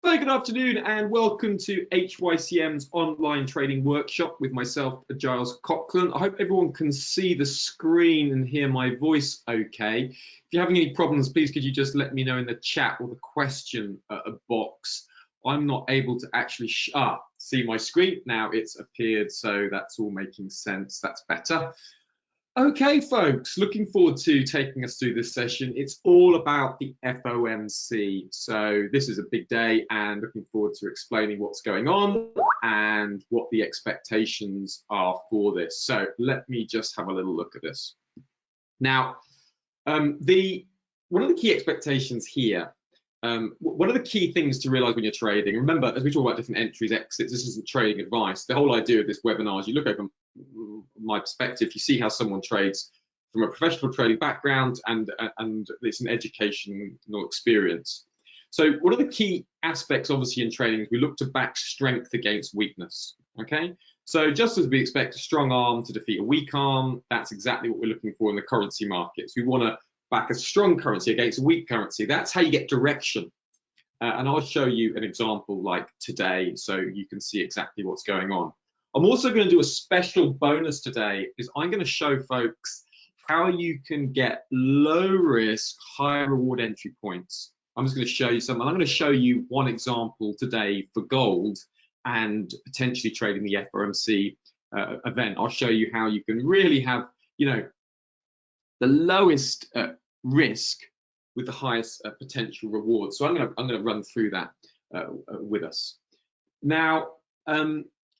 Very good afternoon and welcome to HYCM's online trading workshop with myself, Giles Coughlin. I hope everyone can see the screen and hear my voice okay. If you're having any problems, please could you just let me know in the chat or the question box. I'm not able to actually see my screen. Now it's appeared, so that's all making sense. That's better. Okay, folks, looking forward to taking us through this session. It's all about the FOMC. So this is a big day and looking forward to explaining what's going on and what the expectations are for this. So let me just have a little look at this. Now, one of the key expectations here, one of the key things to realize when you're trading, remember, as we talk about different entries, exits, this isn't trading advice. The whole idea of this webinar is you look over my perspective, you see how someone trades from a professional trading background and it's an educational experience. So one of the key aspects obviously in trading is we look to back strength against weakness. Okay, so just as we expect a strong arm to defeat a weak arm, that's exactly what we're looking for in the currency markets. We want to back a strong currency against a weak currency. That's how you get direction. And I'll show you an example like today so you can see exactly what's going on. I'm also going to do a special bonus today because I'm going to show folks how you can get low risk, high reward entry points. I'm just going to show you some. I'm going to show you one example today for gold and potentially trading the FOMC event. I'll show you how you can really have, the lowest risk with the highest potential reward. So I'm going to run through that with us. Now,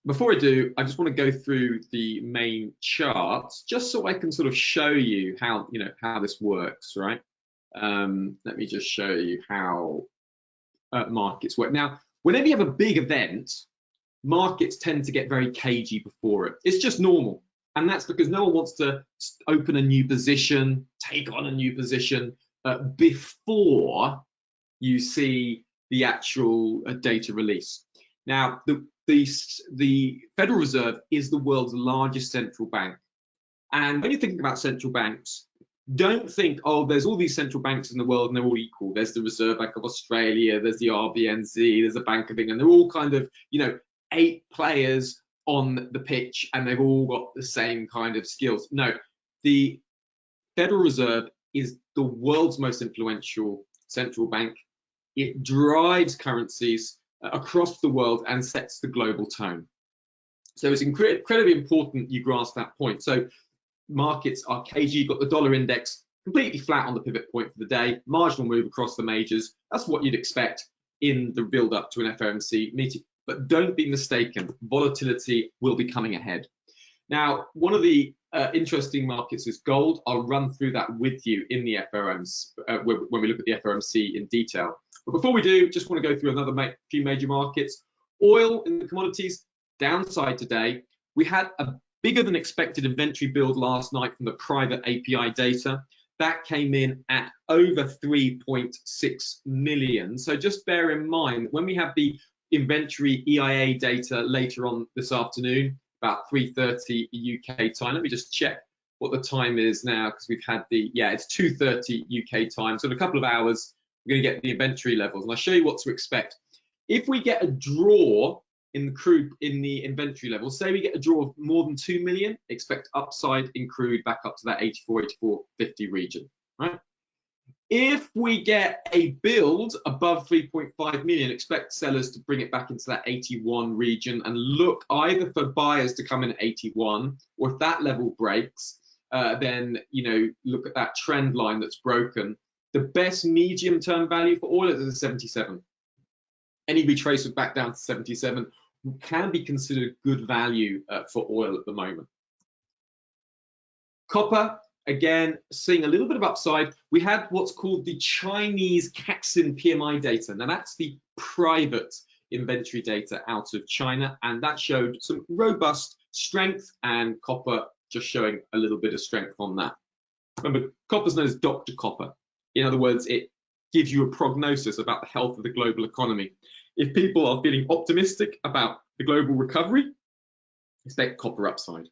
before I do, I just want to go through the main charts just so I can sort of show you how this works, right? Let me just show you how markets work. Now, whenever you have a big event, markets tend to get very cagey before it. It's just normal. And that's because no one wants to open a new position, take on a new position before you see the actual data release. Now, the Federal Reserve is the world's largest central bank. And when you're thinking about central banks, don't think, oh, there's all these central banks in the world and they're all equal. There's the Reserve Bank of Australia, there's the RBNZ, there's the Bank of England. They're all kind of, 8 players on the pitch and they've all got the same kind of skills. No, the Federal Reserve is the world's most influential central bank. It drives currencies across the world and sets the global tone. So it's incredibly important you grasp that point. So markets are cagey. You've got the dollar index completely flat on the pivot point for the day, marginal move across the majors. That's what you'd expect in the build up to an FOMC meeting. But don't be mistaken, volatility will be coming ahead. Now, one of the interesting markets is gold. I'll run through that with you in the FOMC when we look at the FOMC in detail. But before we do, just want to go through another few major markets. Oil and the commodities, downside today. We had a bigger than expected inventory build last night from the private API data. That came in at over 3.6 million. So just bear in mind, when we have the inventory EIA data later on this afternoon, about 3:30 UK time. Let me just check what the time is now because we've had it's 2:30 UK time. So in a couple of hours, we're going to get the inventory levels and I'll show you what to expect. If we get a draw in the crude in the inventory levels, say we get a draw of more than 2 million, expect upside in crude back up to that 84.50 region, right? If we get a build above 3.5 million, expect sellers to bring it back into that 81 region and look either for buyers to come in at 81, or if that level breaks, then look at that trend line that's broken. The best medium-term value for oil is a 77. Any retracement back down to 77 can be considered good value for oil at the moment. Copper. Again, seeing a little bit of upside. We had what's called the Chinese Caixin PMI data. Now that's the private inventory data out of China, and that showed some robust strength, and copper just showing a little bit of strength on that. Remember, copper's known as Dr. Copper. In other words, it gives you a prognosis about the health of the global economy. If people are feeling optimistic about the global recovery, expect copper upside.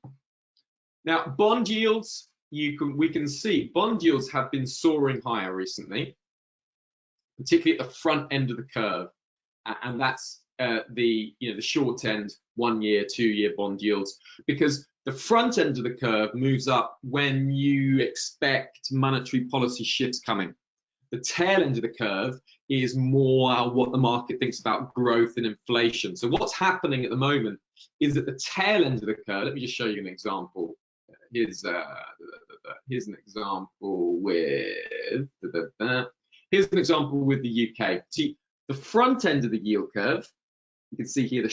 Now, bond yields. We can see bond yields have been soaring higher recently, particularly at the front end of the curve. and that's the short end 1 year, 2 year bond yields, because the front end of the curve moves up when you expect monetary policy shifts coming. The tail end of the curve is more what the market thinks about growth and inflation. So what's happening at the moment is that the tail end of the curve, let me just show you an example. Here's an example with the UK. See, the front end of the yield curve, you can see here the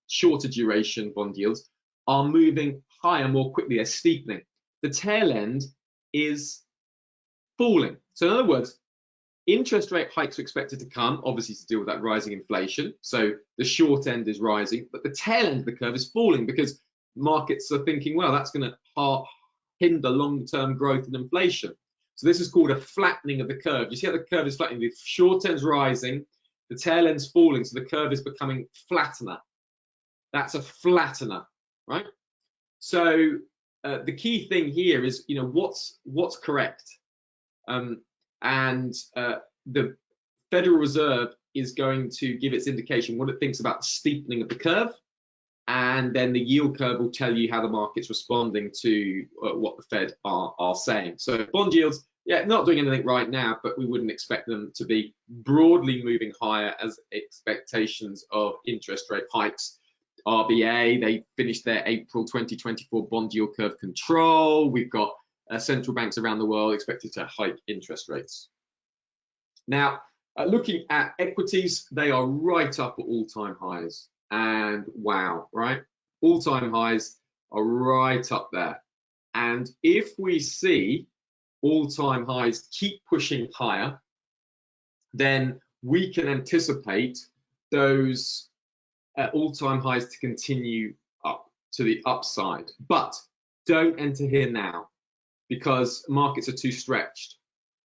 shorter duration bond yields are moving higher more quickly, they're steepening. The tail end is falling. So in other words, interest rate hikes are expected to come, obviously to deal with that rising inflation. So the short end is rising, but the tail end of the curve is falling because markets are thinking, well, that's going to hinder long-term growth and inflation. So this is called a flattening of the curve. You see how the curve is flattening? The short end's rising, the tail end's falling, so the curve is becoming flattener. That's a flattener, right? So the key thing here is, what's correct? The Federal Reserve is going to give its indication what it thinks about the steepening of the curve, and then the yield curve will tell you how the market's responding to what the Fed are saying. So bond yields, yeah, not doing anything right now, but we wouldn't expect them to be broadly moving higher as expectations of interest rate hikes. RBA, they finished their April 2024 bond yield curve control. We've got central banks around the world expected to hike interest rates. Now, looking at equities, they are right up at all-time highs. And wow, right? All-time highs are right up there. And if we see all-time highs keep pushing higher, then we can anticipate those all-time highs to continue up to the upside. But don't enter here now, because markets are too stretched.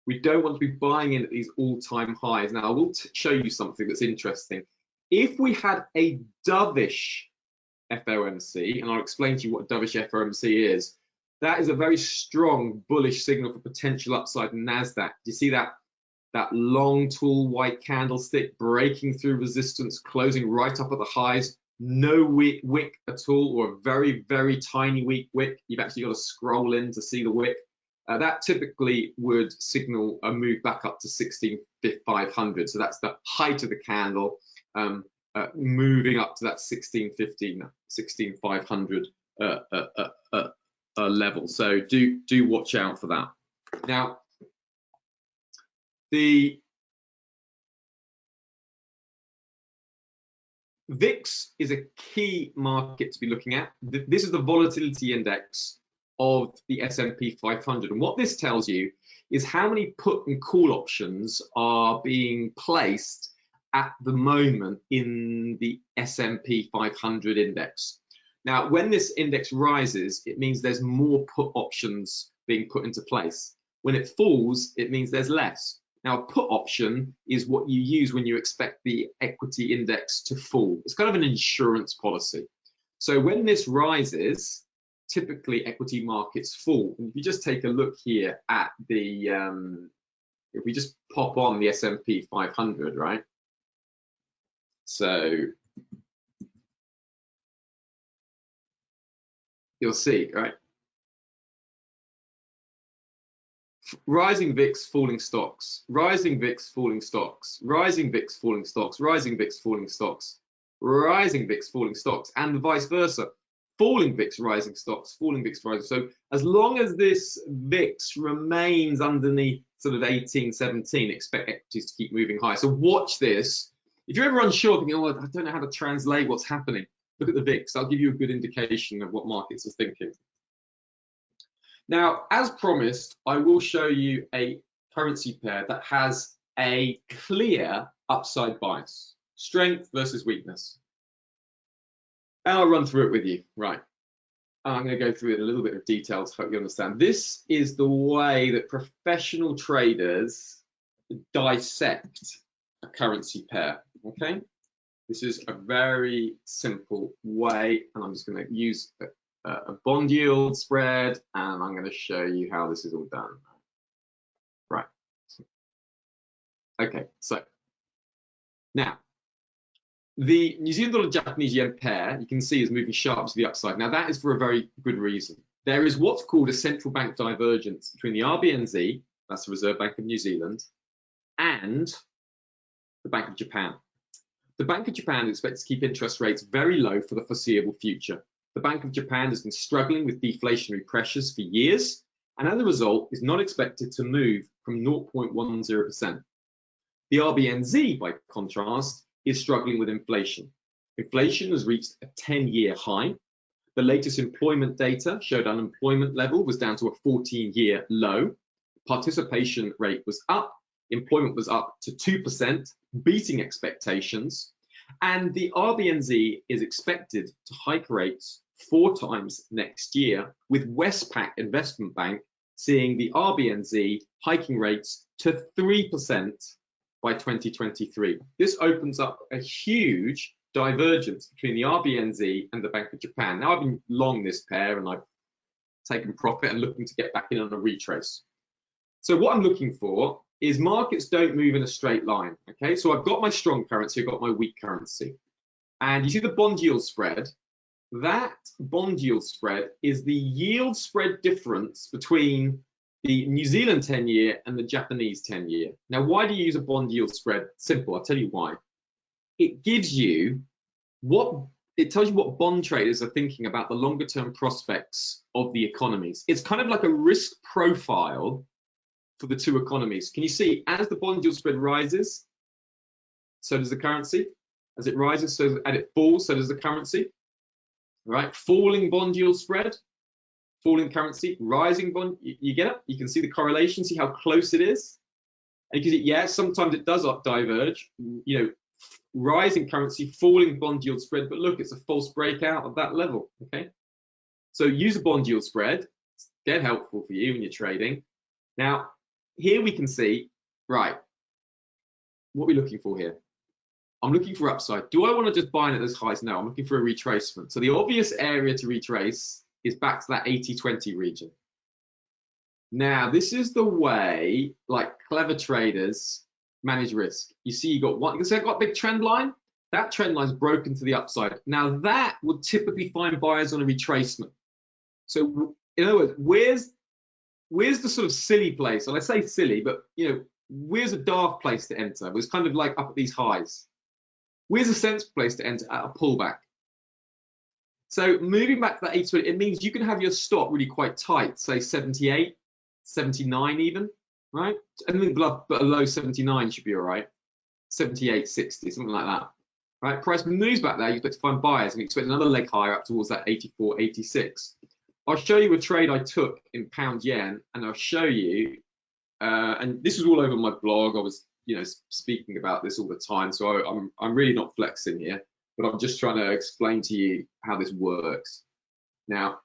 We don't want to be buying in at these all-time highs. Now, I will show you something that's interesting. If we had a dovish FOMC, and I'll explain to you what dovish FOMC is, that is a very strong bullish signal for potential upside in NASDAQ. Do you see that long, tall, white candlestick breaking through resistance, closing right up at the highs? No wick at all, or a very, very tiny weak wick. You've actually got to scroll in to see the wick. That typically would signal a move back up to 16,500. So that's the height of the candle, moving up to that 16,500 level. So do watch out for that. Now, the VIX is a key market to be looking at. This is the volatility index of the S&P 500, and what this tells you is how many put and call options are being placed at the moment in the S&P 500 index. Now, when this index rises, it means there's more put options being put into place. When it falls, it means there's less. Now, a put option is what you use when you expect the equity index to fall. It's kind of an insurance policy. So when this rises, typically equity markets fall. And if you just take a look here at the, if we just pop on the S&P 500, right? So you'll see, right? Rising VIX, falling stocks, rising VIX, falling stocks, rising VIX, falling stocks, rising VIX, falling stocks, rising VIX, falling stocks, and vice versa. Falling VIX, rising stocks, falling VIX, rising. So as long as this VIX remains underneath sort of 18, 17, expect equities to keep moving higher. So watch this. If you're ever unsure, thinking, oh, I don't know how to translate what's happening, look at the VIX. I'll give you a good indication of what markets are thinking. Now, as promised, I will show you a currency pair that has a clear upside bias, strength versus weakness. And I'll run through it with you, right? I'm going to go through it in a little bit of detail to help you understand. This is the way that professional traders dissect a currency pair, okay? This is a very simple way, and I'm just going to use a bond yield spread, and I'm going to show you how this is all done. Right. Okay, so Now, the New Zealand dollar Japanese yen pair, you can see, is moving sharp to the upside. Now, that is for a very good reason. There is what's called a central bank divergence between the RBNZ, that's the Reserve Bank of New Zealand, and the Bank of Japan. The Bank of Japan is expected to keep interest rates very low for the foreseeable future. The Bank of Japan has been struggling with deflationary pressures for years, and as a result, is not expected to move from 0.10%. The RBNZ, by contrast, is struggling with inflation. Inflation has reached a 10-year high. The latest employment data showed unemployment level was down to a 14-year low. Participation rate was up. Employment was up to 2%, beating expectations. And the RBNZ is expected to hike rates 4 times next year, with Westpac Investment Bank seeing the RBNZ hiking rates to 3% by 2023. This opens up a huge divergence between the RBNZ and the Bank of Japan. Now, I've been long this pair and I've taken profit and looking to get back in on a retrace. So what I'm looking for is markets don't move in a straight line. Okay, so I've got my strong currency, I've got my weak currency. And you see the bond yield spread. That bond yield spread is the yield spread difference between the New Zealand 10-year and the Japanese 10-year. Now, why do you use a bond yield spread? Simple, I'll tell you why. It gives you it tells you what bond traders are thinking about the longer term prospects of the economies. It's kind of like a risk profile for the two economies. Can you see, as the bond yield spread rises, so does the currency. As it rises, and it falls, so does the currency. Right? Falling bond yield spread, falling currency, rising bond. You get it? You can see the correlation, see how close it is. And you can see, yeah, sometimes it does diverge. You know, rising currency, falling bond yield spread, but look, it's a false breakout of that level. Okay, so use a bond yield spread. It's dead helpful for you when you're trading. Now, here we can see, right, what we're looking for here. I'm looking for upside. Do I want to just buy in at those highs? No, I'm looking for a retracement. So the obvious area to retrace is back to that 80-20 region. Now, this is the way, like, clever traders manage risk. You see, you got one, you can see I've got a big trend line. That trend line's broken to the upside. Now, that would typically find buyers on a retracement. So, in other words, where's the sort of silly place? Well, I say silly, but, you know, where's a daft place to enter? It was kind of like up at these highs. Where's a sensible place to enter at a pullback? So moving back to that 80-20, it means you can have your stop really quite tight, say 78, 79 even, right? Anything below 79 should be all right. 78, 60, something like that, right? Price moves back there, you expect to find buyers and you expect another leg higher up towards that 84, 86. I'll show you a trade I took in pound yen, and I'll show you, and this is all over my blog. I was, you know, speaking about this all the time, so I'm really not flexing here, but I'm just trying to explain to you how this works. Now,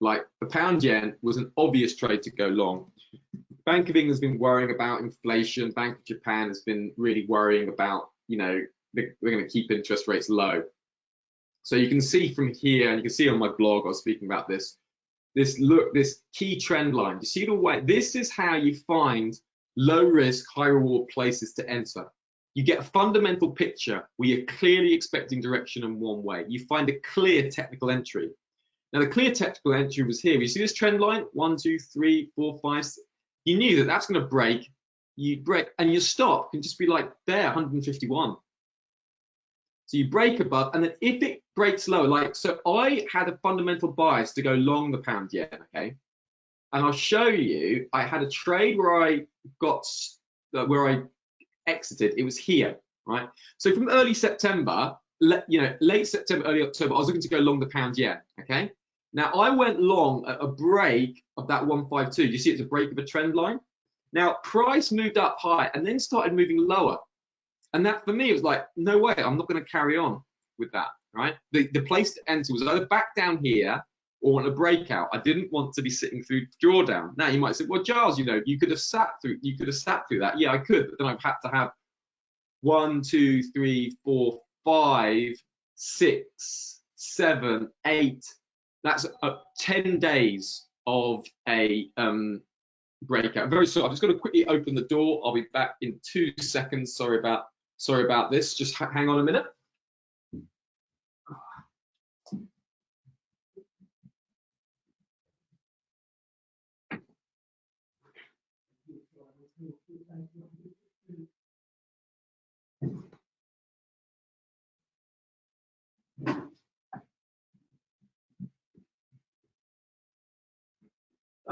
like, the pound yen was an obvious trade to go long. Bank of England has been worrying about inflation. Bank of Japan has been really worrying about, you know, they're going to keep interest rates low. So you can see from here, and you can see on my blog, I was speaking about this. This key trend line. You see the way, this is how you find low risk, high reward places to enter. You get a fundamental picture where you're clearly expecting direction in one way. You find a clear technical entry. Now, the clear technical entry was here. You see this trend line? 1, 2, 3, 4, 5. 6. You knew that that's going to break. You break, and your stop can just be like there, 151. So you break above, and then if it breaks lower, like, so I had a fundamental bias to go long the pound yen, okay? And I'll show you, I had a trade where I got, where I exited, it was here, right? So from early September, you know, late September, early October, I was looking to go long the pound yen, okay? Now I went long at a break of that 152. You see it's a break of a trend line. Now price moved up high and then started moving lower. And that for me, it was like, no way, I'm not going to carry on with that, right? The place to enter was either back down here or on a breakout. I didn't want to be sitting through drawdown. Now you might say, well, Giles, you know, you could have sat through that. Yeah, I could, but then I've had to have 1, 2, 3, 4, 5, 6, 7, 8. That's 10 days of a breakout. Very sorry, I'm just going to quickly open the door. I'll be back in 2 seconds. Sorry about Sorry about this, just hang on a minute.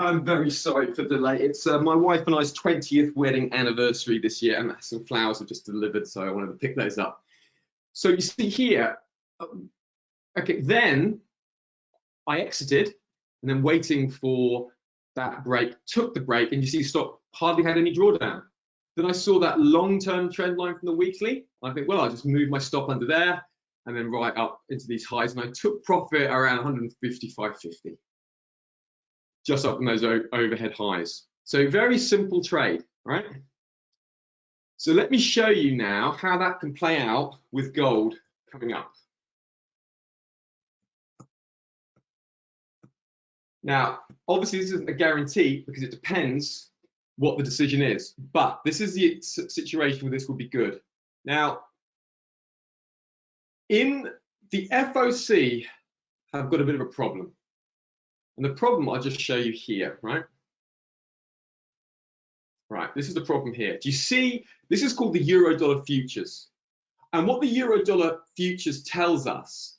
I'm very sorry for the delay. It's my wife and I's 20th wedding anniversary this year, and some flowers have just delivered, so I wanted to pick those up. So you see here, okay, then I exited, and then waiting for that break, took the break, and you see stock hardly had any drawdown. Then I saw that long-term trend line from the weekly. I think, well, I'll just move my stop under there, and then right up into these highs, and I took profit around 155.50. Just up from those overhead highs. So very simple trade, right? So let me show you now how that can play out with gold coming up. Now, obviously this isn't a guarantee because it depends what the decision is, but this is the situation where this would be good. Now, in the FOMC have got a bit of a problem. And the problem I'll just show you here, right? Right, this is the problem here. Do you see, this is called the euro-dollar futures. And what the euro-dollar futures tells us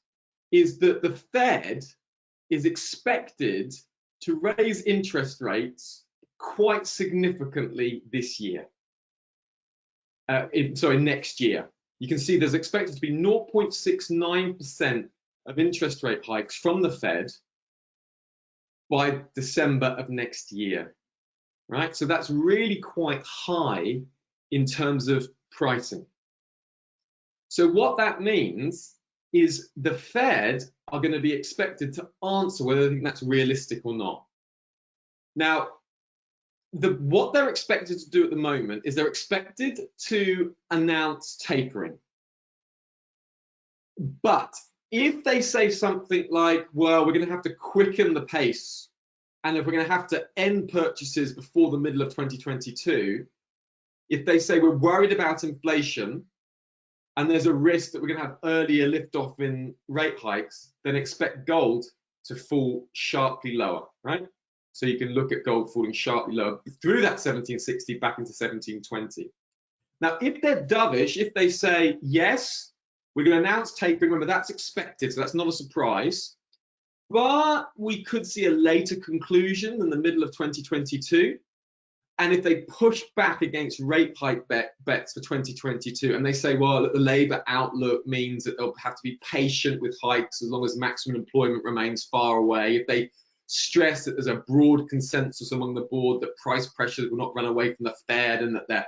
is that the Fed is expected to raise interest rates quite significantly this year. Next year. You can see there's expected to be 0.69% of interest rate hikes from the Fed by December of next year, right? So that's really quite high in terms of pricing. So what that means is the Fed are going to be expected to answer whether they think that's realistic or not. Now, what they're expected to do at the moment is they're expected to announce tapering. But if they say something like, well, we're going to have to quicken the pace, and if we're going to have to end purchases before the middle of 2022, if they say we're worried about inflation and there's a risk that we're going to have earlier liftoff in rate hikes, then expect gold to fall sharply lower, right? So you can look at gold falling sharply lower through that 1760 back into 1720. Now, if they're dovish, if they say, yes, we're going to announce tapering, remember that's expected, so that's not a surprise, but we could see a later conclusion in the middle of 2022. And if they push back against rate hike bets for 2022, and they say, well, the Labour outlook means that they'll have to be patient with hikes as long as maximum employment remains far away, if they stress that there's a broad consensus among the board that price pressures will not run away from the Fed and that they're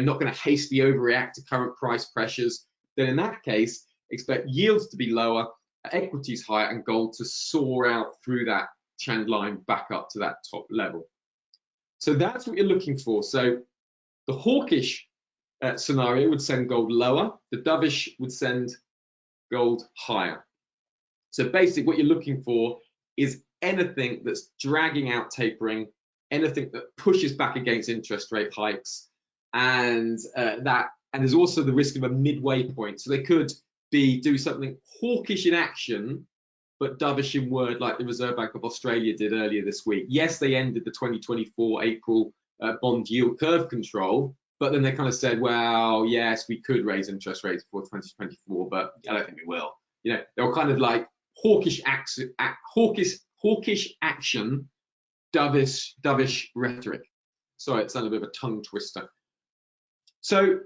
not going to hastily overreact to current price pressures, then in that case, expect yields to be lower, equities higher, and gold to soar out through that trend line back up to that top level. So that's what you're looking for. So the hawkish scenario would send gold lower, the dovish would send gold higher. So basically what you're looking for is anything that's dragging out tapering, anything that pushes back against interest rate hikes, and there's also the risk of a midway point. So they could do something hawkish in action, but dovish in word, like the Reserve Bank of Australia did earlier this week. Yes, they ended the 2024 April bond yield curve control, but then they kind of said, well, yes, we could raise interest rates before 2024, but I don't think we will. They were kind of like hawkish action, dovish rhetoric. Sorry, it sounded a bit of a tongue twister. So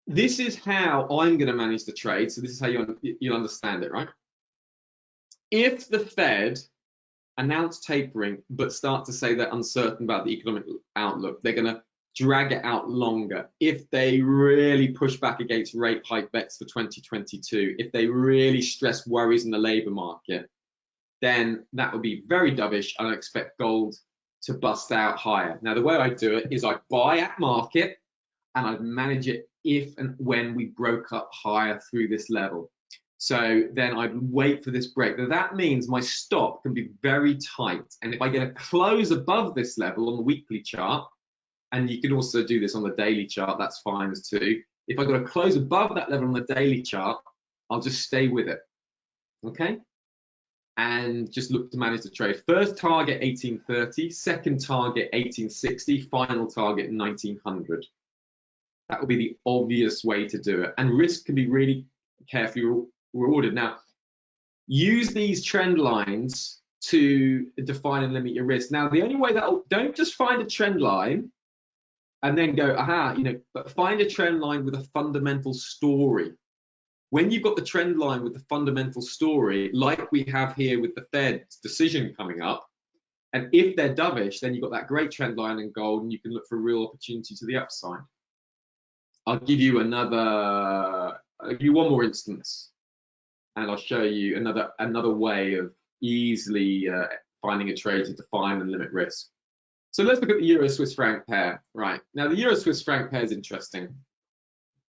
this is how I'm going to manage the trade. So this is how you understand it, right? If the Fed announce tapering but start to say they're uncertain about the economic outlook, they're going to drag it out longer. If they really push back against rate hike bets for 2022, if they really stress worries in the labor market, then that would be very dovish, and I expect gold to bust out higher. Now, the way I do it is I buy at market and I manage it if and when we broke up higher through this level. So then I'd wait for this break. Now that means my stop can be very tight. And if I get a close above this level on the weekly chart, and you can also do this on the daily chart, that's fine too. If I've got to close above that level on the daily chart, I'll just stay with it, okay? And just look to manage the trade. First target 1830, second target 1860, final target 1900. That would be the obvious way to do it. And risk can be really carefully rewarded. Now, use these trend lines to define and limit your risk. Now, the only way that, don't just find a trend line and then go, aha, but find a trend line with a fundamental story. When you've got the trend line with the fundamental story, like we have here with the Fed's decision coming up, and if they're dovish, then you've got that great trend line in gold, and you can look for real opportunity to the upside. I'll give you one more instance, and I'll show you another way of easily finding a trade to define and limit risk. So let's look at the Euro-Swiss franc pair. Right, now the Euro-Swiss franc pair is interesting.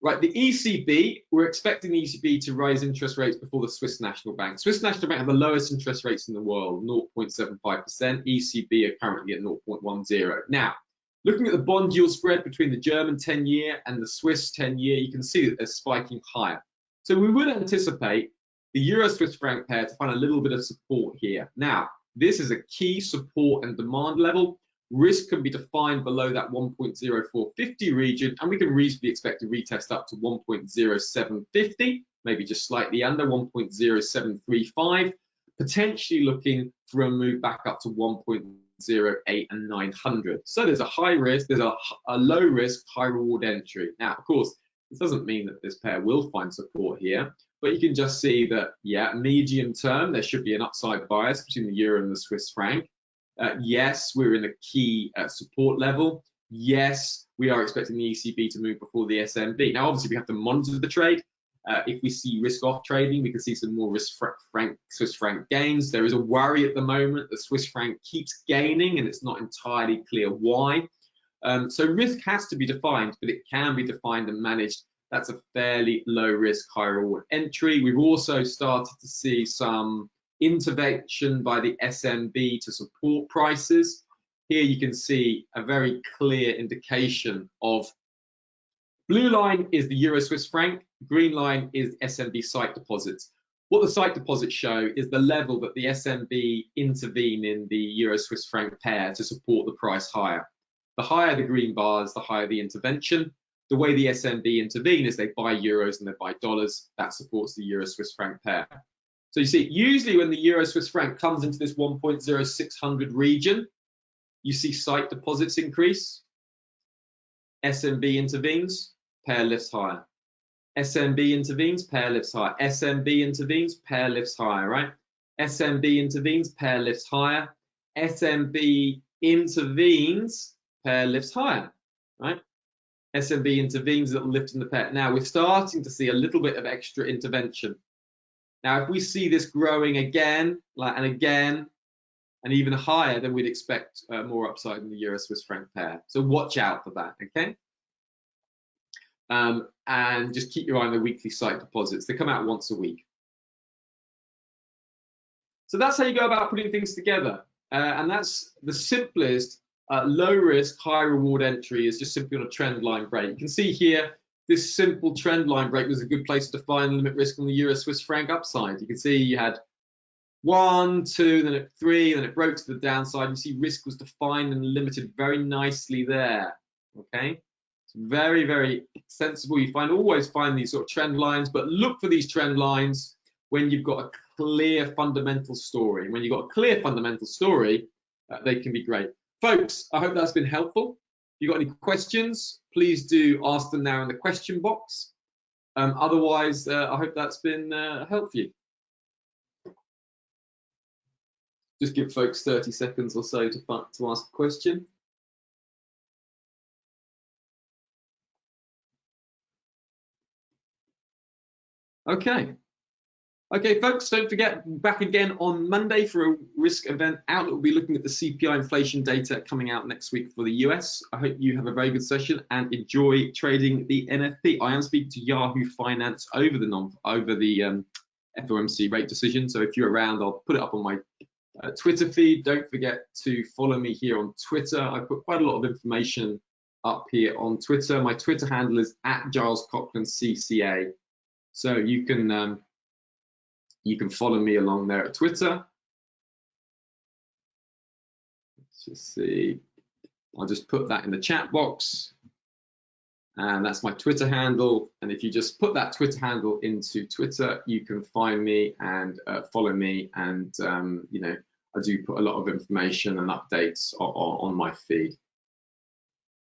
Right, the ECB, we're expecting the ECB to raise interest rates before the Swiss National Bank. Swiss National Bank have the lowest interest rates in the world, 0.75%. ECB are currently at 0.10. Now, looking at the bond yield spread between the German 10-year and the Swiss 10-year, you can see that they're spiking higher. So we would anticipate the Euro-Swiss franc pair to find a little bit of support here. Now, this is a key support and demand level. Risk can be defined below that 1.0450 region, and we can reasonably expect a retest up to 1.0750, maybe just slightly under 1.0735, potentially looking for a move back up to 1.08 and 900. So there's a high risk, there's a low risk, high reward entry. Now, of course, this doesn't mean that this pair will find support here, but you can just see that, yeah, medium term, there should be an upside bias between the euro and the Swiss franc. Yes, we're in a key support level. Yes, we are expecting the ECB to move before the SNB. Now, obviously, we have to monitor the trade. If we see risk-off trading, we can see some more Swiss franc gains. There is a worry at the moment that Swiss franc keeps gaining, and it's not entirely clear why. So risk has to be defined, but it can be defined and managed. That's a fairly low-risk, high-reward entry. We've also started to see some intervention by the SNB to support prices. Here you can see a very clear indication of blue line is the euro Swiss franc, green line is SNB sight deposits. What the sight deposits show is the level that the SNB intervene in the euro Swiss franc pair to support the price higher. The higher the green bars, the higher the intervention. The way the SNB intervene is they buy euros and they buy dollars. That supports the euro Swiss franc pair. So you see, usually when the euro Swiss franc comes into this 1.0600 region, you see sight deposits increase. SNB intervenes, pair lifts higher. SNB intervenes, pair lifts higher. SNB intervenes, pair lifts higher, right? SNB intervenes, pair lifts higher. SNB intervenes, pair lifts higher, right? SNB intervenes, it'll lift in the pair. Now we're starting to see a little bit of extra intervention. Now, if we see this growing again, and again, and even higher, then we'd expect more upside in the euro-Swiss franc pair. So watch out for that, okay? And just keep your eye on the weekly sight deposits. They come out once a week. So that's how you go about putting things together. And that's the simplest low risk, high reward entry is just simply on a trend line break. You can see here, this simple trend line break was a good place to define limit risk on the euro Swiss franc upside. You can see you had 1, 2, then 3, then it broke to the downside. You see risk was defined and limited very nicely there. Okay, it's very, very sensible. You always find these sort of trend lines, but look for these trend lines when you've got a clear fundamental story. When you've got a clear fundamental story, they can be great. Folks, I hope that's been helpful. If you've got any questions, please do ask them now in the question box. Otherwise, I hope that's been helpful for you. Just give folks 30 seconds or so to ask a question. Okay. Okay, folks, don't forget, back again on Monday for a risk event out. We'll be looking at the CPI inflation data coming out next week for the US. I hope you have a very good session and enjoy trading the NFP. I am speaking to Yahoo Finance over the FOMC rate decision. So if you're around, I'll put it up on my Twitter feed. Don't forget to follow me here on Twitter. I put quite a lot of information up here on Twitter. My Twitter handle is @GilesCoughlanCCA. So you can follow me along there at Twitter. Let's just see. I'll just put that in the chat box. And that's my Twitter handle. And if you just put that Twitter handle into Twitter, you can find me and follow me. And, you know, I do put a lot of information and updates on my feed.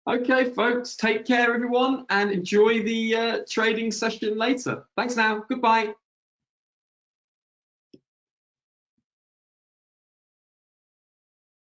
Okay, folks, take care, everyone, and enjoy the trading session later. Thanks now. Goodbye.